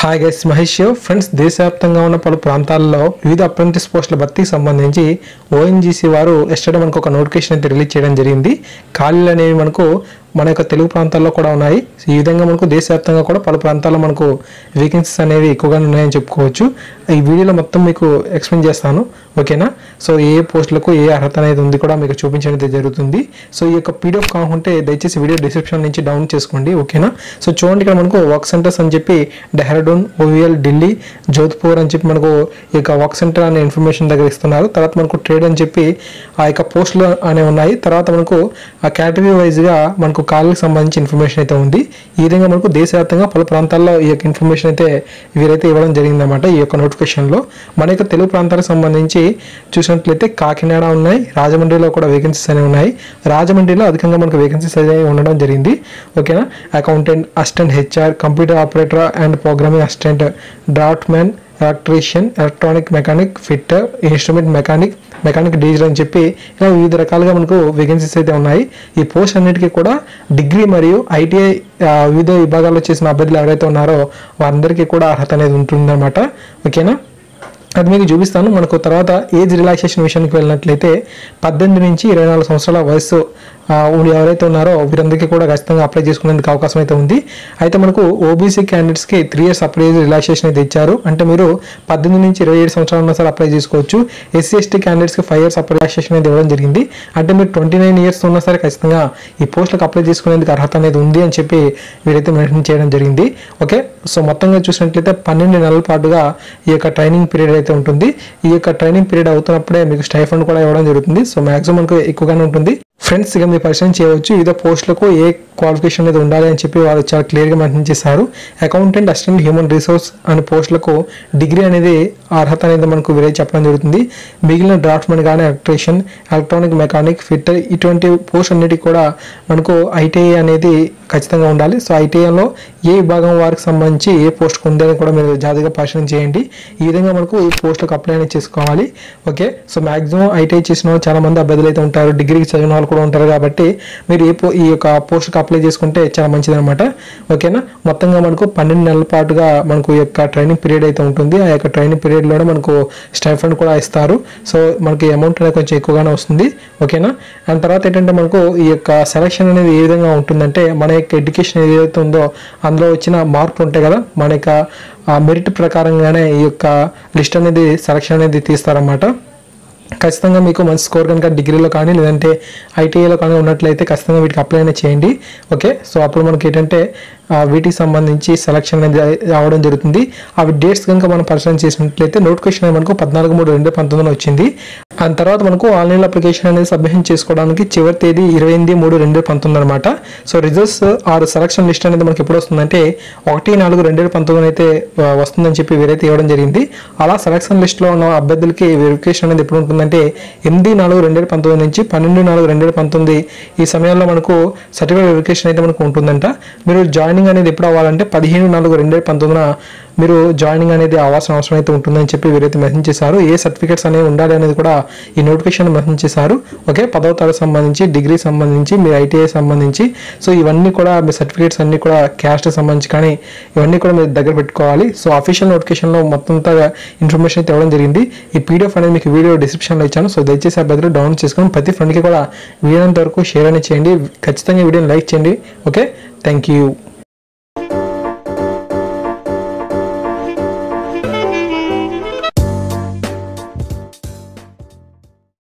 Hi guys, Mahesh friends. దేశవ్యాప్తంగా ఉన్న పలు ప్రాంతాల్లో వివిధ అప్రెంటిస్ పోస్టుల భర్తీకి సంబంధించి ఓఎన్జీసీ వారు ఎస్టర్డే మనకు ఒక నోటిఫికేషన్ అయితే రిలీజ్ చేయడం జరిగింది. ఖాళీలు అనేవి మనకు మన యొక్క తెలుగు ప్రాంతాల్లో కూడా ఉన్నాయి. ఈ విధంగా మనకు దేశవ్యాప్తంగా కూడా పలు ప్రాంతాల్లో మనకు వేకెన్సీస్ అనేవి ఎక్కువగా ఉన్నాయని చెప్పుకోవచ్చు. ఈ వీడియోలో మొత్తం మీకు ఎక్స్ప్లెయిన్ చేస్తాను, ఓకేనా? సో ఏ పోస్టులకు ఏ అర్హత అనేది ఉంది కూడా మీకు చూపించడం జరుగుతుంది. సో ఈ యొక్క పీడిఎఫ్ కావాలంటే దయచేసి వీడియో డిస్క్రిప్షన్ నుంచి డౌన్ చేసుకోండి, ఓకేనా? సో చూడండి, ఇక్కడ మనకు వర్క్ సెంటర్స్ అని చెప్పి డెహ్రాడూన్, ఓవిఎల్, ఢిల్లీ, జోధ్పూర్ అని చెప్పి మనకు ఈ యొక్క వర్క్ సెంటర్ అనే ఇన్ఫర్మేషన్ దగ్గర ఇస్తున్నారు. తర్వాత మనకు ట్రేడ్ అని చెప్పి ఆ యొక్క పోస్టులు అనేవి ఉన్నాయి. తర్వాత మనకు ఆ కేటగిరీ వైజ్గా మనకు ఖాళీకి సంబంధించి ఇన్ఫర్మేషన్ అయితే ఉంది. ఈ విధంగా మనకు దేశవ్యాప్తంగా పలు ప్రాంతాల్లో ఈ యొక్క ఇన్ఫర్మేషన్ అయితే వీరైతే ఇవ్వడం జరిగిందన్నమాట. ఈ యొక్క నోటిఫికేషన్లో మన యొక్క తెలుగు ప్రాంతాలకు సంబంధించి చూసినట్లయితే కాకినాడ ఉన్నాయి, రాజమండ్రిలో కూడా వేకెన్సీస్ అనేవి ఉన్నాయి. రాజమండ్రిలో అధికంగా మనకు వేకెన్సీస్ అనేవి ఉండడం జరిగింది, ఓకేనా? Accountant, assistant HR, computer operator and programming assistant, draughtsmen, electrician, electronic mechanic, fitter, instrument mechanic, mechanic diesel అని చెప్పి ఇలా వివిధ రకాలుగా మనకు వేకెన్సీస్ అయితే ఉన్నాయి. ఈ పోస్ట్ అన్నిటికీ కూడా డిగ్రీ మరియు ఐటీఐ వివిధ విభాగాల్లో చేసిన అభ్యర్థులు ఎవరైతే ఉన్నారో వారందరికీ కూడా అర్హత అనేది ఉంటుందన్నమాట, ఓకేనా? అది మీకు చూపిస్తాను. మనకు తర్వాత ఏజ్ రిలాక్సేషన్ విషయానికి వెళ్ళినట్లయితే 18 నుంచి 24 సంవత్సరాల వయసు ఎవరైతే ఉన్నారో వీరందరికీ కూడా ఖచ్చితంగా అప్లై చేసుకునేందుకు అవకాశం అయితే ఉంది. అయితే మనకు ఓబీసీ క్యాండిడేట్స్కి 3 years అప్లై రిలాక్సేషన్ అయితే ఇచ్చారు. అంటే మీరు 18 నుంచి 27 సంవత్సరాలు ఉన్నా సరే అప్లై చేసుకోవచ్చు. ఎస్సీ ఎస్టీ క్యాండిడేట్స్కి 5 years అప్లై రిలాక్సేషన్ అయితే ఇవ్వడం జరిగింది. అంటే మీరు 29 years ఉన్నా సరే ఖచ్చితంగా ఈ పోస్టులకు అప్లై చేసుకునేందుకు అర్హత అనేది ఉంది అని చెప్పి వీరైతే మెన్షన్ చేయడం జరిగింది, ఓకే? సో మొత్తంగా చూసినట్లయితే 12 నెలల పాటుగా ఈ యొక్క ట్రైనింగ్ పీరియడ్ అయితే ఉంటుంది. ఈ యొక్క ట్రైనింగ్ పీరియడ్ అవుతున్నప్పుడే మీకు స్టైఫండ్ కూడా ఇవ్వడం జరుగుతుంది. సో మాక్సిమం మనకు ఎక్కువగానే ఉంటుంది. ఫ్రెండ్స్, ఇక మీరు పరిశీలన చేయవచ్చు వివిధ పోస్టులకు ఏ క్వాలిఫికేషన్ అనేది ఉండాలి అని చెప్పి వాళ్ళు చాలా క్లియర్గా మెన్షన్ చేశారు. అకౌంటెంట్, అసిస్టెంట్ హ్యూమన్ రిసోర్స్ అనే పోస్టులకు డిగ్రీ అనేది అర్హత అనేది మనకు వీరే చెప్పడం జరుగుతుంది. మిగిలిన డ్రాఫ్ట్మెన్ కానీ, ఎలక్ట్రీషియన్, ఎలక్ట్రానిక్ మెకానిక్, ఫిట్టర్ ఇటువంటి పోస్ట్ అన్నిటికీ కూడా మనకు ఐటీఐ అనేది ఖచ్చితంగా ఉండాలి. సో ఐటీఐలో ఏ విభాగం వారికి సంబంధించి ఏ పోస్ట్కి ఉందని కూడా మీరు జాగ్రత్తగా పరిశీలన చేయండి. ఈ విధంగా మనకు ఈ పోస్టులకు అప్లై అనేది చేసుకోవాలి, ఓకే? సో మాక్సిమం ఐటీఐ చేసిన వాళ్ళు చాలా మంది అభ్యర్థులు అయితే ఉంటారు, డిగ్రీకి చదివిన వాళ్ళు కూడా ఉంటారు. కాబట్టి మీరు ఈ యొక్క పోస్ట్కి అప్లై చేసుకుంటే చాలా మంచిది అనమాట, ఓకేనా? మొత్తంగా మనకు 12 నెలల పాటుగా మనకు ఈ యొక్క ట్రైనింగ్ పీరియడ్ అయితే ఉంటుంది. ఆ యొక్క ట్రైనింగ్ పీరియడ్లోనే మనకు స్టైఫండ్ కూడా ఇస్తారు. సో మనకి అమౌంట్ అనేది కొంచెం ఎక్కువగానే వస్తుంది, ఓకేనా? అండ్ తర్వాత ఏంటంటే మనకు ఈ యొక్క సెలక్షన్ అనేది ఏ విధంగా ఉంటుందంటే మన యొక్క ఎడ్యుకేషన్ ఏదైతే ఉందో అందులో వచ్చిన మార్కులు ఉంటాయి కదా, మన యొక్క మెరిట్ ప్రకారంగానే ఈ యొక్క లిస్ట్ అనేది సెలక్షన్ అనేది తీస్తారన్నమాట. ఖచ్చితంగా మీకు మంచి స్కోర్ కనుక డిగ్రీలో కానీ లేదంటే ఐటీఐలో కానీ ఉన్నట్లయితే ఖచ్చితంగా వీటికి అప్లై అనేది చేయండి, ఓకే? సో అప్పుడు మనకి ఏంటంటే వీటికి సంబంధించి సెలక్షన్ అనేది రావడం జరుగుతుంది. అవి డేట్స్ కనుక మనం పరిశీలన చేసినట్లయితే నోటిఫికేషన్ అనేది మనకు 14/3/2019 వచ్చింది. దాని తర్వాత మనకు ఆన్లైన్ అప్లికేషన్ అనేది సబ్మిషన్ చేసుకోవడానికి చివరి తేదీ 28/3/2019 అనమాట. So results or selection list అనేది మనకి ఎప్పుడు వస్తుందంటే 1/4/2019 అయితే వస్తుందని చెప్పి వీరైతే ఇవ్వడం జరిగింది. అలా సెలక్షన్ లిస్ట్లో ఉన్న అభ్యర్థులకి వెరిఫికేషన్ అనేది ఎప్పుడు ఉంటుందంటే 8/4/2019 నుంచి 12/4/2019 ఈ సమయంలో మనకు సర్టిఫికేట్ వెరిఫికేషన్ అయితే మనకు ఉంటుందంట. మీరు జాయినింగ్ అనేది ఎప్పుడు అవ్వాలంటే 15/4/2019 మీరు జాయినింగ్ అనేది అవ్వాల్సిన అవసరం అయితే ఉంటుందని చెప్పి వీరైతే మెన్షన్ చేశారు. ఏ సర్టిఫికేట్స్ అనేవి ఉండాలి అనేది కూడా ఈ నోటిఫికేషన్ మెన్షన్ చేశారు, ఓకే? 10వ తరగతి సంబంధించి, డిగ్రీ సంబంధించి, మీ ఐటీఐ సంబంధించి, సో ఇవన్నీ కూడా మీ సర్టిఫికేట్స్ అన్ని కూడా క్యాస్ట్ సంబంధించి కానీ ఇవన్నీ కూడా మీరు దగ్గర పెట్టుకోవాలి. సో అఫీషియల్ నోటిఫికేషన్లో మొత్తం ఇన్ఫర్మేషన్ అయితే ఇవ్వడం జరిగింది. ఈ పీడిఎఫ్ అనేది మీకు వీడియో డిస్క్రిప్షన్లో ఇచ్చాను. సో దయచేసి అభ్యర్థులు డౌన్లోడ్ చేసుకొని ప్రతి ఫ్రెండ్కి కూడా వీడియోంత వరకు షేర్ అనేది చేయండి. ఖచ్చితంగా వీడియోని లైక్ చేయండి, ఓకే? Thank you.